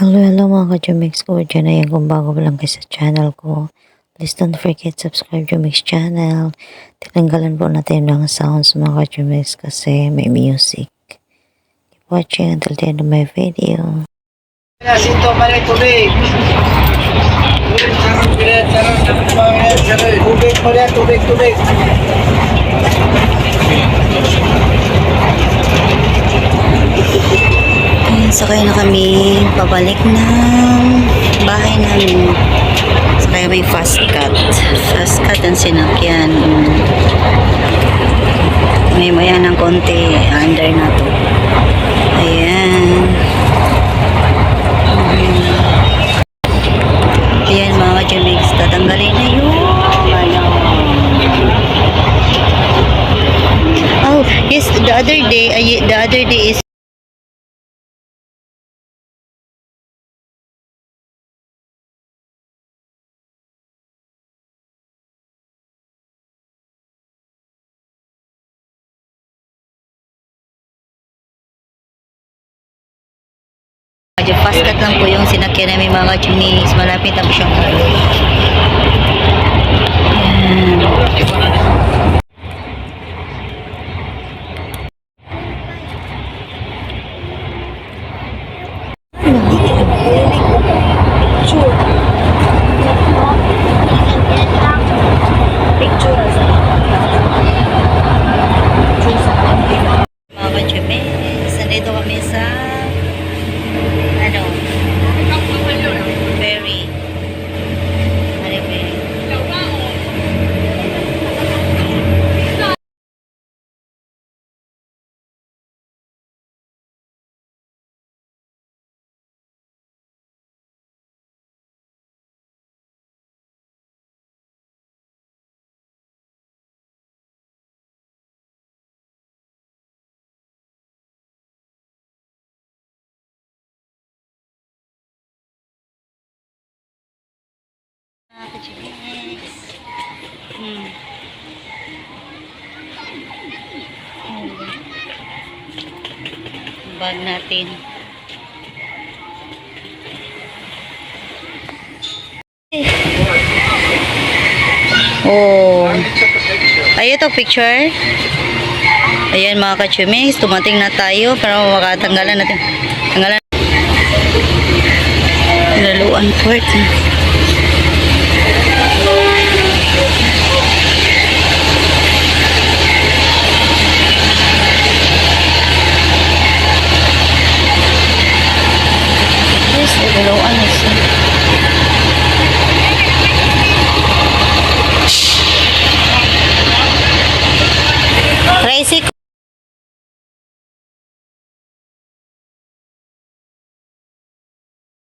Hello mga ka-Jumix ko. Diyan na yan kung bago lang kayo sa channel ko. Please don't forget subscribe Jumix channel. Tinanggalan po natin ng sounds mga ka-Jumix kasi may music. Keep watching until the end of my video. Sinto pa rin tubig. Tubig pa rin, tubig. Sakay na kami pabalik ng bahay namin. Sakay may fast cut ang sinakyan. May maya ng konti under na to. Ayan. Ayan mga Jumix, tatanggalin na yun. Oh yes, the other day is medyo fast cut lang po yung sinakyan namin mga Jumix. Malapit na po siyang uwi. Mga Jumix, nandito kami sa ferry. Bag natin. Oh. Ay, ito picture. Ayan mga ka-Jumix, tumating na tayo para makatanggalan natin. Tanggalan. Laluan port.